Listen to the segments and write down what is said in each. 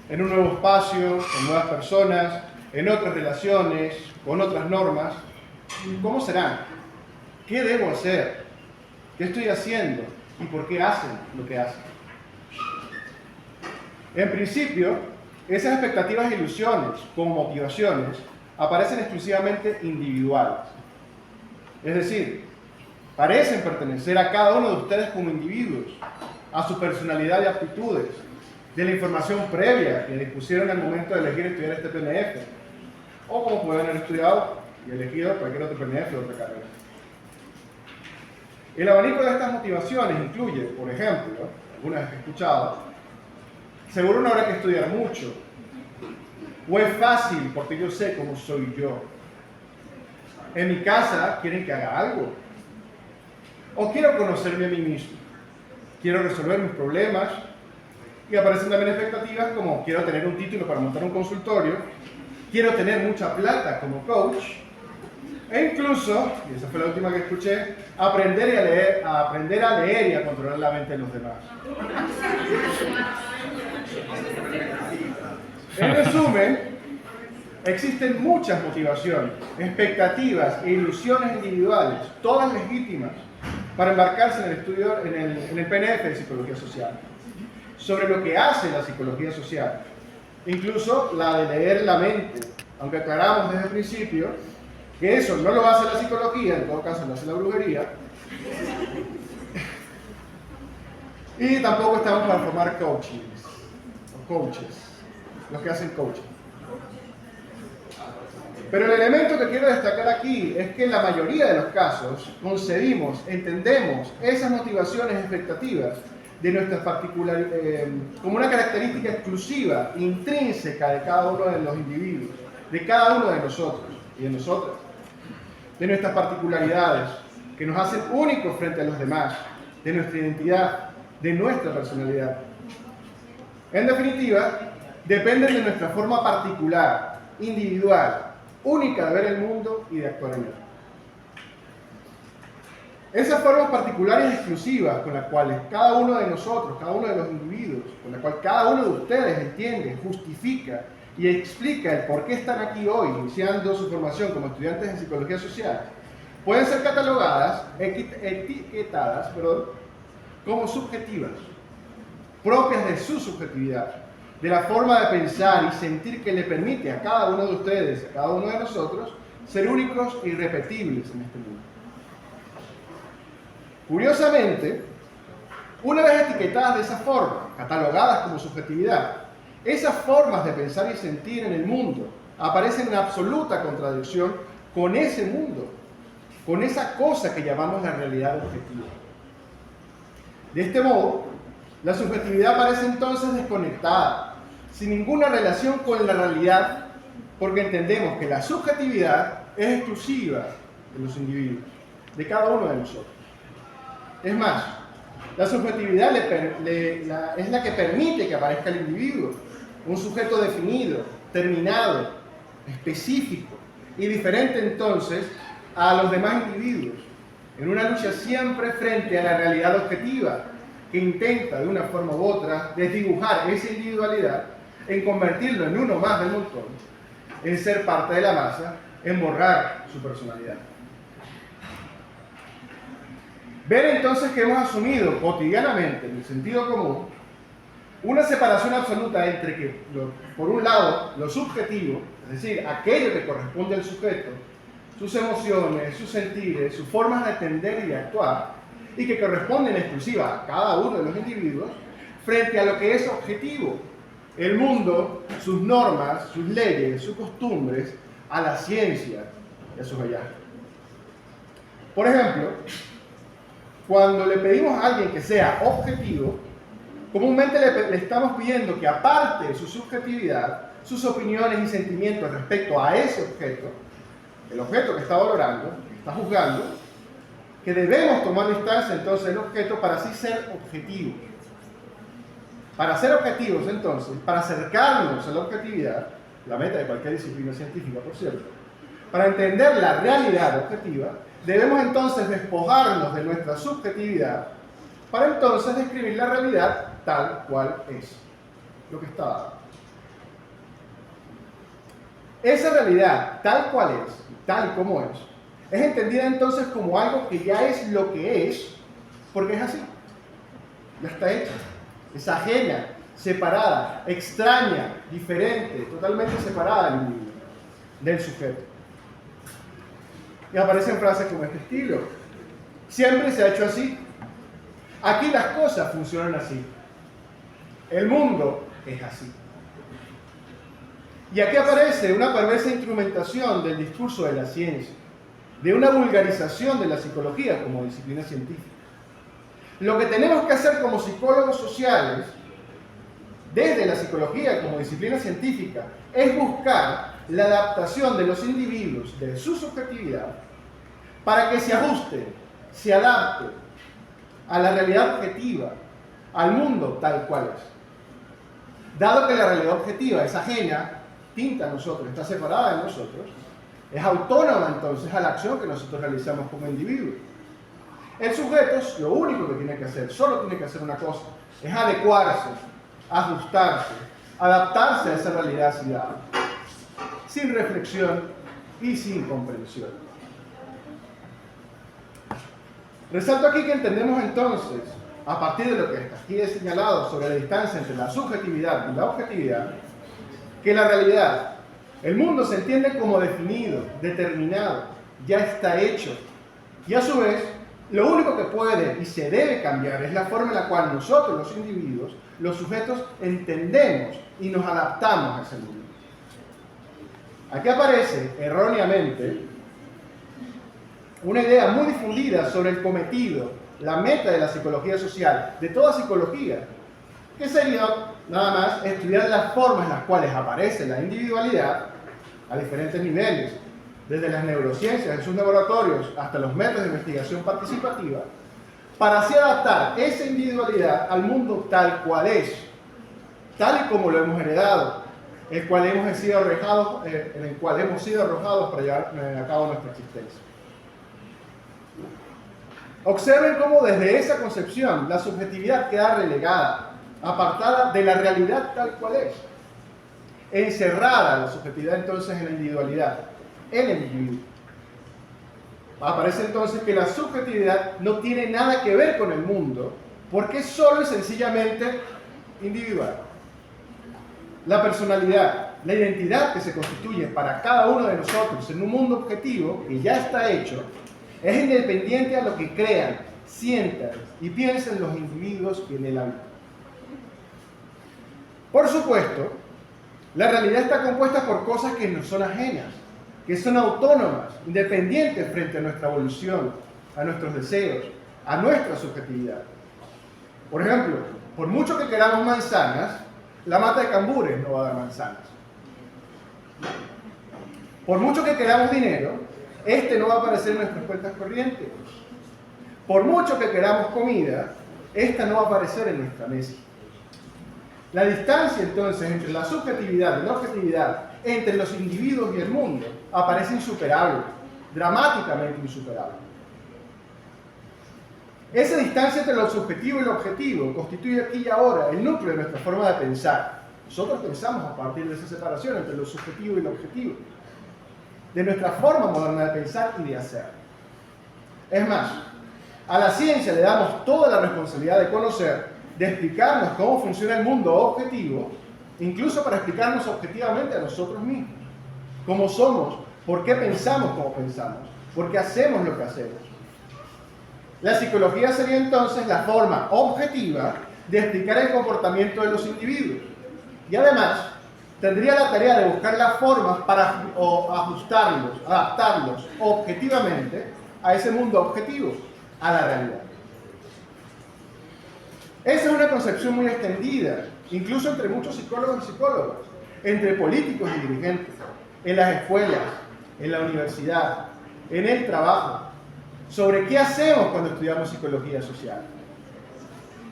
en un nuevo espacio, con nuevas personas, en otras relaciones, con otras normas. ¿Cómo serán? ¿Qué debo hacer? ¿Qué estoy haciendo? ¿Y por qué hacen lo que hacen? En principio, esas expectativas e ilusiones, como motivaciones, aparecen exclusivamente individuales. Es decir, parecen pertenecer a cada uno de ustedes como individuos, a su personalidad y aptitudes, de la información previa que dispusieron al momento de elegir estudiar este PNF, o como pueden haber estudiado y elegido cualquier otro PNF o otra carrera. El abanico de estas motivaciones incluye, por ejemplo, algunas que he escuchado, seguro no habrá que estudiar mucho, o es fácil porque yo sé cómo soy yo. En mi casa quieren que haga algo, o quiero conocerme a mí mismo, quiero resolver mis problemas, y aparecen también expectativas como quiero tener un título para montar un consultorio, quiero tener mucha plata como coach, e incluso, y esa fue la última que escuché, aprender a leer y a controlar la mente de los demás. En resumen, existen muchas motivaciones, expectativas e ilusiones individuales, todas legítimas, para embarcarse en el estudio, en el PNF de Psicología Social, sobre lo que hace la psicología social, incluso la de leer la mente, aunque aclaramos desde el principio que eso no lo hace la psicología, en todo caso lo hace la brujería, y tampoco estamos para formar coaches, los que hacen coaching. Pero el elemento que quiero destacar aquí es que en la mayoría de los casos concebimos, entendemos esas motivaciones expectativas de nuestras como una característica exclusiva, intrínseca de cada uno de los individuos, de cada uno de nosotros y de nosotras, de nuestras particularidades que nos hacen únicos frente a los demás, de nuestra identidad, de nuestra personalidad. En definitiva, dependen de nuestra forma particular, individual, única de ver el mundo y de actuar en él. Esas formas particulares y exclusivas con las cuales cada uno de nosotros, cada uno de los individuos, con las cuales cada uno de ustedes entiende, justifica y explica el por qué están aquí hoy, iniciando su formación como estudiantes en Psicología Social, pueden ser catalogadas, etiquetadas, como subjetivas, propias de su subjetividad, de la forma de pensar y sentir que le permite a cada uno de ustedes, a cada uno de nosotros, ser únicos e irrepetibles en este mundo. Curiosamente, una vez etiquetadas de esa forma, catalogadas como subjetividad, esas formas de pensar y sentir en el mundo aparecen en absoluta contradicción con ese mundo, con esa cosa que llamamos la realidad objetiva. De este modo, la subjetividad aparece entonces desconectada, sin ninguna relación con la realidad, porque entendemos que la subjetividad es exclusiva de los individuos, de cada uno de nosotros. Es más, la subjetividad es la que permite que aparezca el individuo, un sujeto definido, terminado, específico y diferente entonces a los demás individuos, en una lucha siempre frente a la realidad objetiva, que intenta de una forma u otra desdibujar esa individualidad, en convertirlo en uno más del montón, en ser parte de la masa, en borrar su personalidad. Ver entonces que hemos asumido cotidianamente, en el sentido común, una separación absoluta entre que, por un lado, lo subjetivo, es decir, aquello que corresponde al sujeto, sus emociones, sus sentires, sus formas de entender y de actuar, y que corresponden en exclusiva a cada uno de los individuos, frente a lo que es objetivo, el mundo, sus normas, sus leyes, sus costumbres, a la ciencia y a sus hallazgos. Por ejemplo, cuando le pedimos a alguien que sea objetivo, comúnmente le estamos pidiendo que aparte de su subjetividad, sus opiniones y sentimientos respecto a ese objeto, el objeto que está valorando, que está juzgando, que debemos tomar distancia entonces del objeto para así ser objetivos. Para ser objetivos entonces, para acercarnos a la objetividad, la meta de cualquier disciplina científica por cierto, para entender la realidad objetiva, debemos entonces despojarnos de nuestra subjetividad para entonces describir la realidad tal cual es, lo que está dado. Esa realidad, tal cual es, tal y como es entendida entonces como algo que ya es lo que es, porque es así. Ya está hecha. Es ajena, separada, extraña, diferente, totalmente separada del individuo, del sujeto. Y aparecen frases como este estilo. Siempre se ha hecho así. Aquí las cosas funcionan así. El mundo es así. Y aquí aparece una perversa instrumentación del discurso de la ciencia, de una vulgarización de la psicología como disciplina científica. Lo que tenemos que hacer como psicólogos sociales, desde la psicología como disciplina científica, es buscar la adaptación de los individuos, de su subjetividad, para que se ajusten, se adapten a la realidad objetiva, al mundo tal cual es. Dado que la realidad objetiva es ajena, distinta a nosotros, está separada de nosotros, es autónoma entonces a la acción que nosotros realizamos como individuos. El sujeto lo único que tiene que hacer, solo tiene que hacer una cosa, es adecuarse, ajustarse, adaptarse a esa realidad sin reflexión y sin comprensión. Resalto aquí que entendemos entonces, a partir de lo que aquí he señalado sobre la distancia entre la subjetividad y la objetividad, que la realidad, el mundo se entiende como definido, determinado, ya está hecho. Y a su vez, lo único que puede y se debe cambiar es la forma en la cual nosotros, los individuos, los sujetos, entendemos y nos adaptamos a ese mundo. Aquí aparece, erróneamente, una idea muy difundida sobre el cometido, la meta de la psicología social, de toda psicología, que sería nada más estudiar las formas en las cuales aparece la individualidad a diferentes niveles, desde las neurociencias en sus laboratorios hasta los métodos de investigación participativa, para así adaptar esa individualidad al mundo tal cual es, tal y como lo hemos heredado, en el cual hemos sido arrojados para llevar a cabo nuestra existencia. Observen cómo desde esa concepción la subjetividad queda relegada, apartada de la realidad tal cual es. Encerrada la subjetividad entonces en la individualidad, en el individuo. Aparece entonces que la subjetividad no tiene nada que ver con el mundo, porque es solo y sencillamente individual. La personalidad, la identidad que se constituye para cada uno de nosotros en un mundo objetivo que ya está hecho, es independiente a lo que crean, sientan y piensen los individuos que en él habitan. Por supuesto, la realidad está compuesta por cosas que nos son ajenas, que son autónomas, independientes frente a nuestra evolución, a nuestros deseos, a nuestra subjetividad. Por ejemplo, por mucho que queramos manzanas, la mata de cambures no va a dar manzanas. Por mucho que queramos dinero, este no va a aparecer en nuestras cuentas corrientes. Por mucho que queramos comida, esta no va a aparecer en nuestra mesa. La distancia entonces entre la subjetividad y la objetividad, entre los individuos y el mundo, aparece insuperable, dramáticamente insuperable. Esa distancia entre lo subjetivo y lo objetivo constituye aquí y ahora el núcleo de nuestra forma de pensar. Nosotros pensamos a partir de esa separación entre lo subjetivo y lo objetivo, de nuestra forma moderna de pensar y de hacer. Es más, a la ciencia le damos toda la responsabilidad de conocer, de explicarnos cómo funciona el mundo objetivo, incluso para explicarnos objetivamente a nosotros mismos, cómo somos, por qué pensamos como pensamos, por qué hacemos lo que hacemos. La psicología sería entonces la forma objetiva de explicar el comportamiento de los individuos y además tendría la tarea de buscar las formas para ajustarlos, adaptarlos objetivamente a ese mundo objetivo, a la realidad. Esa es una concepción muy extendida, incluso entre muchos psicólogos y psicólogas, entre políticos y dirigentes, en las escuelas, en la universidad, en el trabajo, sobre qué hacemos cuando estudiamos psicología social.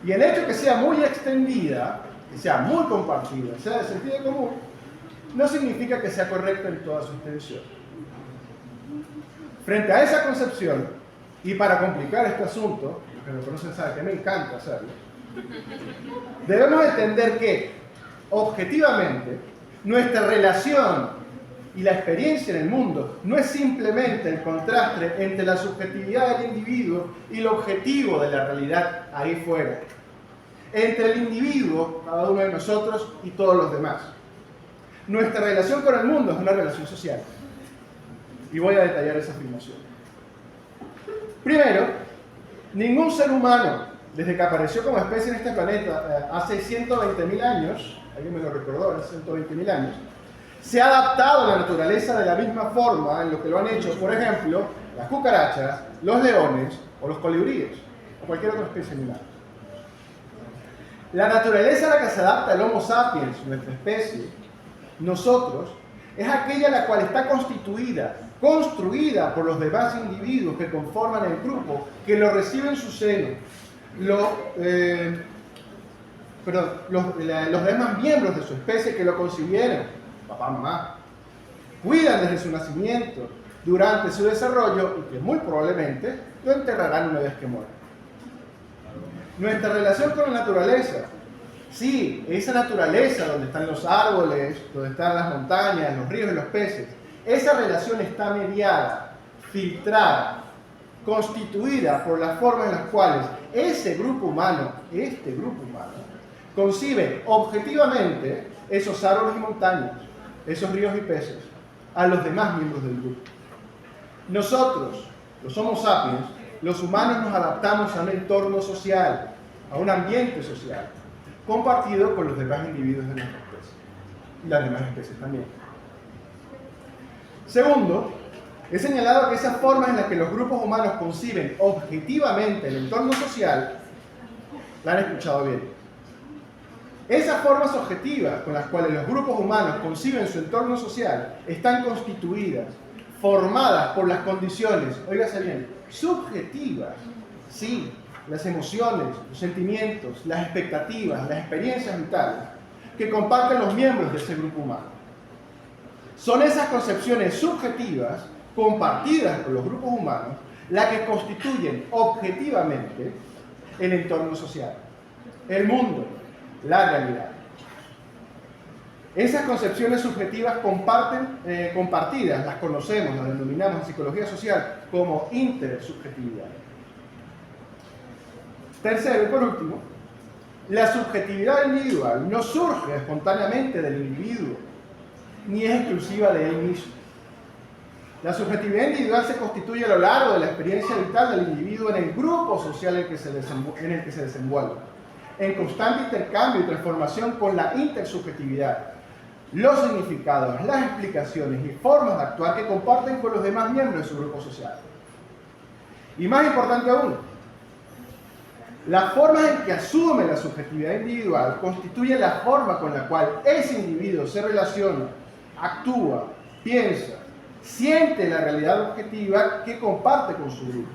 Y el hecho que sea muy extendida, que sea muy compartida, sea de sentido común, no significa que sea correcta en toda su extensión. Frente a esa concepción, y para complicar este asunto, los que me conocen saben que me encanta hacerlo, debemos entender que, objetivamente, nuestra relación y la experiencia en el mundo no es simplemente el contraste entre la subjetividad del individuo y el objetivo de la realidad ahí fuera. Entre el individuo, cada uno de nosotros, y todos los demás. Nuestra relación con el mundo es una relación social. Y voy a detallar esa afirmación. Primero, ningún ser humano, desde que apareció como especie en este planeta hace 120.000 años, alguien me lo recordó, hace 120.000 años, se ha adaptado a la naturaleza de la misma forma en lo que lo han hecho, por ejemplo, las cucarachas, los leones o los colibríes, o cualquier otra especie animal. La naturaleza a la que se adapta el Homo sapiens, nuestra especie, nosotros, es aquella la cual está constituida, construida por los demás individuos que conforman el grupo, que lo reciben en su seno, los demás miembros de su especie que lo concibieron, papá, mamá, cuidan desde su nacimiento, durante su desarrollo y que muy probablemente lo enterrarán una vez que muera. Nuestra relación con la naturaleza, sí, esa naturaleza donde están los árboles, donde están las montañas, los ríos y los peces, esa relación está mediada, filtrada, constituida por las formas en las cuales este grupo humano, concibe objetivamente esos árboles y montañas, esos ríos y peces, a los demás miembros del grupo. Nosotros, los Homo sapiens, los humanos nos adaptamos a un entorno social, a un ambiente social, compartido con los demás individuos de nuestra especie, y las demás especies también. Segundo, he señalado que esas formas en las que los grupos humanos conciben objetivamente el entorno social, la han escuchado bien. Esas formas objetivas con las cuales los grupos humanos conciben su entorno social están constituidas, formadas por las condiciones, óigase bien, subjetivas, sí, las emociones, los sentimientos, las expectativas, las experiencias vitales que comparten los miembros de ese grupo humano. Son esas concepciones subjetivas, compartidas por los grupos humanos, las que constituyen objetivamente el entorno social, el mundo, la realidad. Esas concepciones subjetivas compartidas, las conocemos, las denominamos en psicología social como intersubjetividad. Tercero y por último, la subjetividad individual no surge espontáneamente del individuo, ni es exclusiva de él mismo. La subjetividad individual se constituye a lo largo de la experiencia vital del individuo en el grupo social en el que se desenvuelve, en constante intercambio y transformación con la intersubjetividad, los significados, las explicaciones y formas de actuar que comparten con los demás miembros de su grupo social. Y más importante aún, las formas en que asume la subjetividad individual constituyen la forma con la cual ese individuo se relaciona, actúa, piensa, siente la realidad objetiva que comparte con su grupo.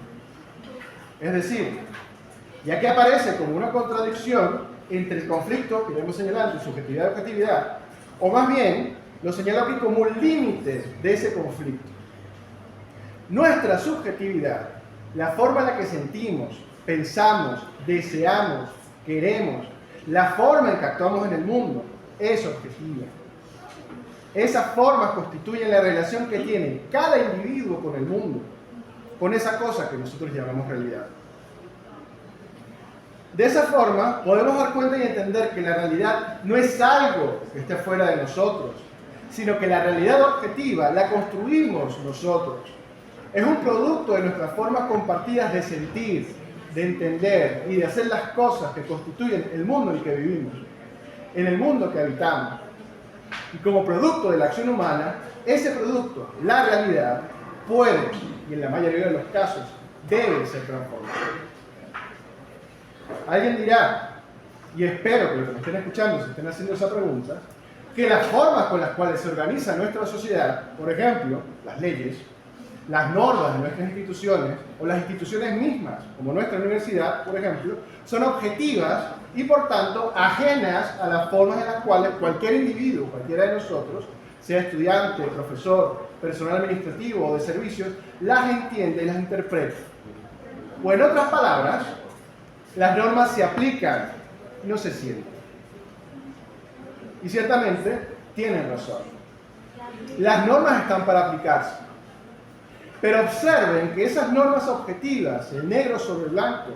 Es decir, ya que aparece como una contradicción entre el conflicto que hemos señalado entre subjetividad y objetividad, o más bien lo señalo aquí como un límite de ese conflicto. Nuestra subjetividad, la forma en la que sentimos, pensamos, deseamos, queremos, la forma en que actuamos en el mundo, es objetiva. Esas formas constituyen la relación que tiene cada individuo con el mundo, con esa cosa que nosotros llamamos realidad. De esa forma, podemos dar cuenta y entender que la realidad no es algo que esté fuera de nosotros, sino que la realidad objetiva la construimos nosotros. Es un producto de nuestras formas compartidas de sentir, de entender y de hacer las cosas que constituyen el mundo en el que vivimos, en el mundo que habitamos. Y como producto de la acción humana, ese producto, la realidad, puede, y en la mayoría de los casos, debe ser transformado. Alguien dirá, y espero que los que me estén escuchando se estén haciendo esa pregunta, que las formas con las cuales se organiza nuestra sociedad, por ejemplo, las leyes, las normas de nuestras instituciones o las instituciones mismas, como nuestra universidad, por ejemplo, son objetivas y por tanto ajenas a las formas en las cuales cualquier individuo, cualquiera de nosotros, sea estudiante, profesor, personal administrativo o de servicios, las entiende y las interpreta. O en otras palabras, las normas se aplican, no se sienten. Y ciertamente tienen razón. Las normas están para aplicarse. Pero observen que esas normas objetivas, el negro sobre blanco,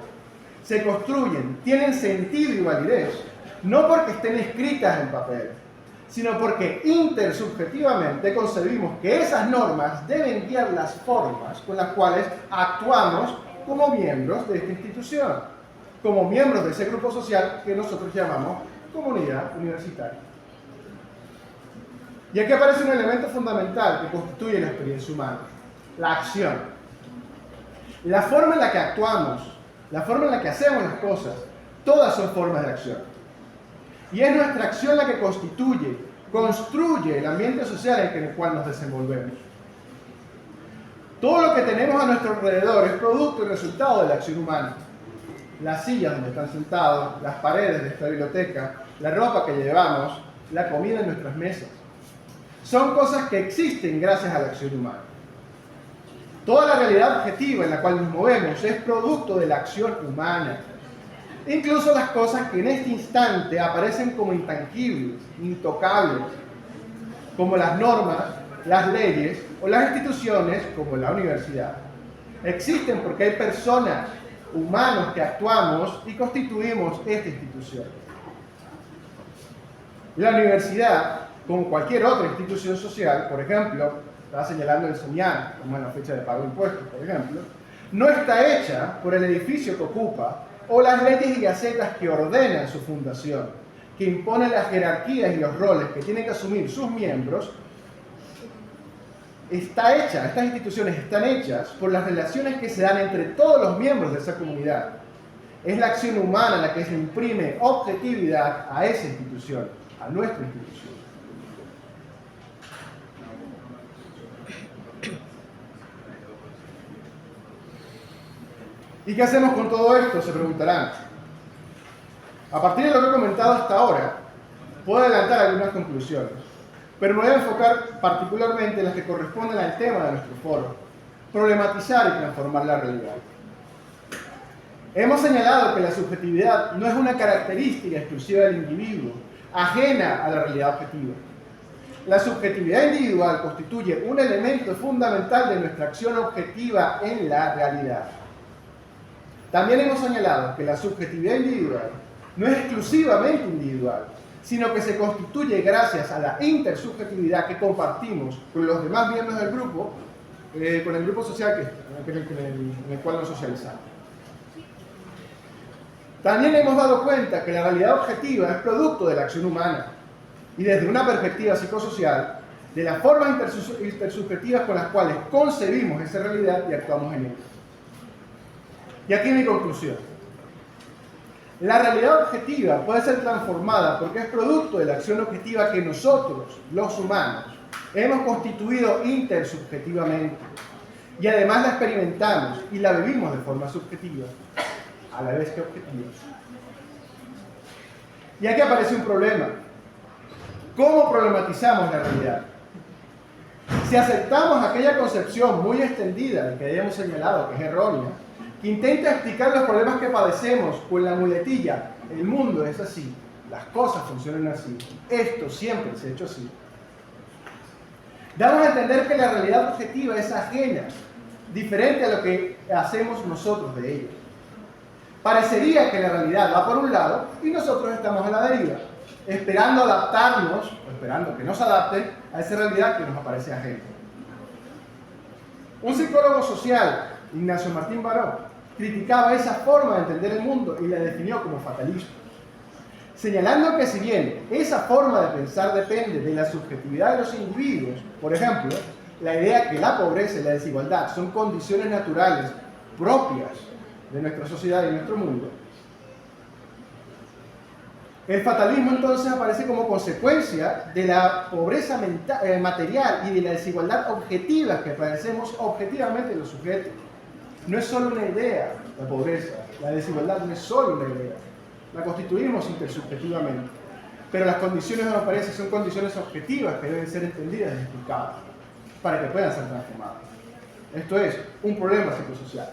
se construyen, tienen sentido y validez, no porque estén escritas en papel, sino porque intersubjetivamente concebimos que esas normas deben guiar las formas con las cuales actuamos como miembros de esta institución, como miembros de ese grupo social que nosotros llamamos comunidad universitaria. Y aquí aparece un elemento fundamental que constituye la experiencia humana: la acción. La forma en la que actuamos, la forma en la que hacemos las cosas, todas son formas de acción. Y es nuestra acción la que construye el ambiente social en el cual nos desenvolvemos. Todo lo que tenemos a nuestro alrededor es producto y resultado de la acción humana. Las sillas donde están sentados, las paredes de esta biblioteca, la ropa que llevamos, la comida en nuestras mesas. Son cosas que existen gracias a la acción humana. Toda la realidad objetiva en la cual nos movemos es producto de la acción humana. Incluso las cosas que en este instante aparecen como intangibles, intocables, como las normas, las leyes o las instituciones como la universidad. Existen porque hay personas, humanos que actuamos y constituimos esta institución. La universidad, como cualquier otra institución social, por ejemplo, estaba señalando el SEMIAN, como en la fecha de pago de impuestos, por ejemplo, no está hecha por el edificio que ocupa o las leyes y gacetas que ordenan su fundación, que imponen las jerarquías y los roles que tienen que asumir sus miembros. Estas instituciones están hechas por las relaciones que se dan entre todos los miembros de esa comunidad. Es la acción humana la que se imprime objetividad a esa institución, a nuestra institución. ¿Y qué hacemos con todo esto?, se preguntarán. A partir de lo que he comentado hasta ahora, puedo adelantar algunas conclusiones, pero me voy a enfocar particularmente en las que corresponden al tema de nuestro foro: problematizar y transformar la realidad. Hemos señalado que la subjetividad no es una característica exclusiva del individuo, ajena a la realidad objetiva. La subjetividad individual constituye un elemento fundamental de nuestra acción objetiva en la realidad. También hemos señalado que la subjetividad individual no es exclusivamente individual, sino que se constituye gracias a la intersubjetividad que compartimos con los demás miembros del grupo, con el grupo social en el cual nos socializamos. También hemos dado cuenta que la realidad objetiva es producto de la acción humana y, desde una perspectiva psicosocial, de las formas intersubjetivas con las cuales concebimos esa realidad y actuamos en ella. Y aquí mi conclusión. La realidad objetiva puede ser transformada porque es producto de la acción objetiva que nosotros, los humanos, hemos constituido intersubjetivamente. Y además la experimentamos y la vivimos de forma subjetiva, a la vez que objetiva. Y aquí aparece un problema. ¿Cómo problematizamos la realidad? Si aceptamos aquella concepción muy extendida que hayamos señalado, que es errónea, que intenta explicar los problemas que padecemos con la muletilla: el mundo es así, las cosas funcionan así, esto siempre se ha hecho así, damos a entender que la realidad objetiva es ajena, diferente a lo que hacemos nosotros de ella. Parecería que la realidad va por un lado y nosotros estamos a la deriva, esperando adaptarnos, o esperando que nos adapten a esa realidad que nos aparece ajena. Un psicólogo social, Ignacio Martín Baró, criticaba esa forma de entender el mundo y la definió como fatalismo, señalando que si bien esa forma de pensar depende de la subjetividad de los individuos, por ejemplo, la idea que la pobreza y la desigualdad son condiciones naturales propias de nuestra sociedad y nuestro mundo, el fatalismo entonces aparece como consecuencia de la pobreza material y de la desigualdad objetiva que padecemos objetivamente los sujetos. No es solo una idea la pobreza, la desigualdad no es solo una idea, la constituimos intersubjetivamente, pero las condiciones que nos aparecen son condiciones objetivas que deben ser entendidas y explicadas para que puedan ser transformadas. Esto es un problema psicosocial.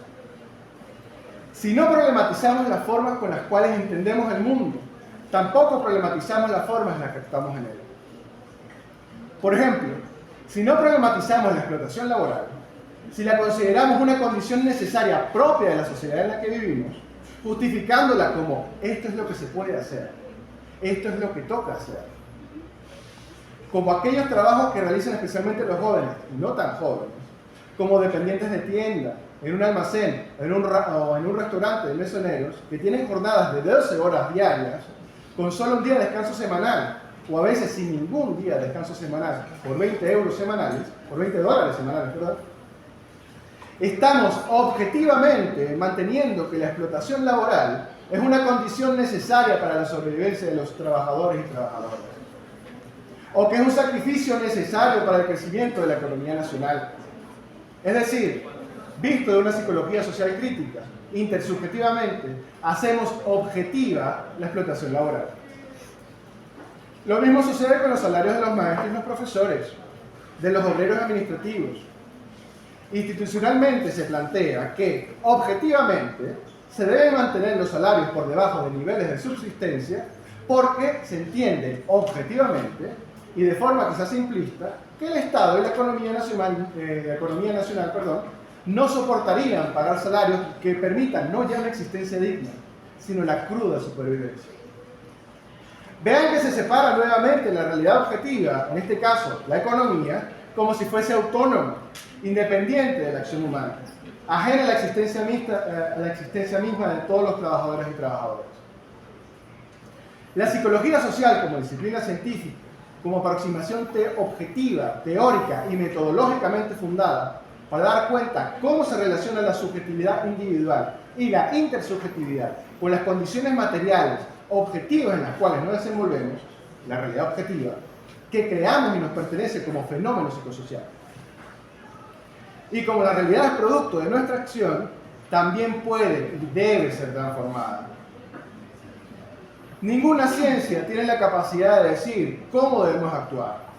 Si no problematizamos las formas con las cuales entendemos el mundo, tampoco problematizamos las formas en las que actuamos en él. Por ejemplo, Si no problematizamos la explotación laboral, si la consideramos una condición necesaria propia de la sociedad en la que vivimos, justificándola como esto es lo que se puede hacer, esto es lo que toca hacer, como aquellos trabajos que realizan especialmente los jóvenes, y no tan jóvenes, como dependientes de tienda, en un almacén o en un restaurante de mesoneros, que tienen jornadas de 12 horas diarias, con solo un día de descanso semanal, o a veces sin ningún día de descanso semanal, por 20 euros semanales, por 20 dólares semanales, perdón, estamos objetivamente manteniendo que la explotación laboral es una condición necesaria para la sobrevivencia de los trabajadores y trabajadoras, o que es un sacrificio necesario para el crecimiento de la economía nacional. Es decir, visto de una psicología social crítica, intersubjetivamente, hacemos objetiva la explotación laboral. Lo mismo sucede con los salarios de los maestros y los profesores, de los obreros administrativos. Institucionalmente se plantea que, objetivamente, se deben mantener los salarios por debajo de niveles de subsistencia porque se entiende objetivamente y de forma quizás simplista que el Estado y la economía nacional, no soportarían pagar salarios que permitan no ya una existencia digna, sino la cruda supervivencia. Vean que se separa nuevamente la realidad objetiva, en este caso la economía, como si fuese autónoma, independiente de la acción humana, ajena a la existencia misma de todos los trabajadores y trabajadoras. La psicología social como disciplina científica, como aproximación objetiva, teórica y metodológicamente fundada, para dar cuenta cómo se relaciona la subjetividad individual y la intersubjetividad con las condiciones materiales, objetivas en las cuales nos desenvolvemos, la realidad objetiva, que creamos y nos pertenece como fenómeno psicosocial. Y como la realidad es producto de nuestra acción, también puede y debe ser transformada. Ninguna ciencia tiene la capacidad de decir cómo debemos actuar.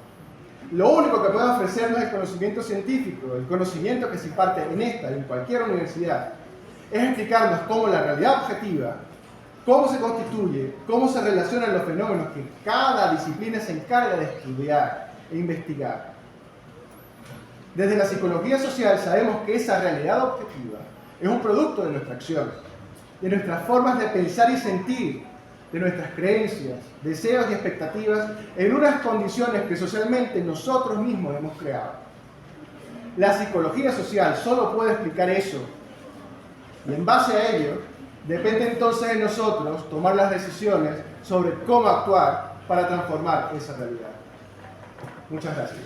Lo único que puede ofrecernos el conocimiento científico, el conocimiento que se imparte en esta y en cualquier universidad, es explicarnos cómo la realidad objetiva, cómo se constituye, cómo se relacionan los fenómenos que cada disciplina se encarga de estudiar e investigar. Desde la psicología social sabemos que esa realidad objetiva es un producto de nuestra acción, de nuestras formas de pensar y sentir, de nuestras creencias, deseos y expectativas en unas condiciones que socialmente nosotros mismos hemos creado. La psicología social solo puede explicar eso, y en base a ello, depende entonces de nosotros tomar las decisiones sobre cómo actuar para transformar esa realidad. Muchas gracias.